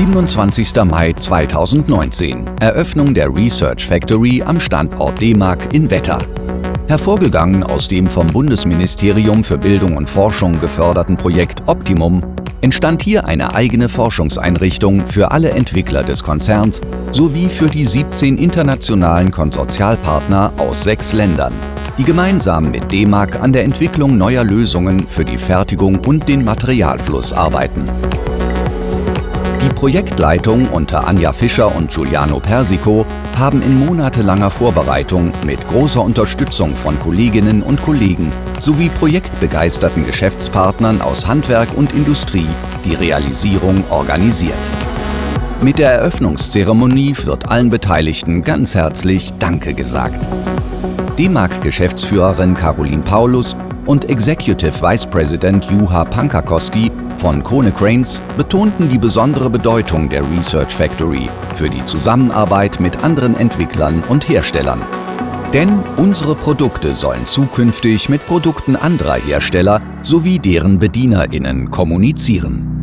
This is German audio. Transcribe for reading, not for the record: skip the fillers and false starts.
27. Mai 2019. Eröffnung der Research Factory am Standort DEMAG in Wetter. Hervorgegangen aus dem vom Bundesministerium für Bildung und Forschung geförderten Projekt Optimum entstand hier eine eigene Forschungseinrichtung für alle Entwickler des Konzerns sowie für die 17 internationalen Konsortialpartner aus 6 Ländern, die gemeinsam mit DEMAG an der Entwicklung neuer Lösungen für die Fertigung und den Materialfluss arbeiten. Die Projektleitung unter Anja Fischer und Giuliano Persico haben in monatelanger Vorbereitung mit großer Unterstützung von Kolleginnen und Kollegen sowie projektbegeisterten Geschäftspartnern aus Handwerk und Industrie die Realisierung organisiert. Mit der Eröffnungszeremonie wird allen Beteiligten ganz herzlich Danke gesagt. DEMAG-Geschäftsführerin Caroline Paulus und Executive Vice President Juha Pankakoski von Konecranes betonten die besondere Bedeutung der Research Factory für die Zusammenarbeit mit anderen Entwicklern und Herstellern. Denn unsere Produkte sollen zukünftig mit Produkten anderer Hersteller sowie deren BedienerInnen kommunizieren.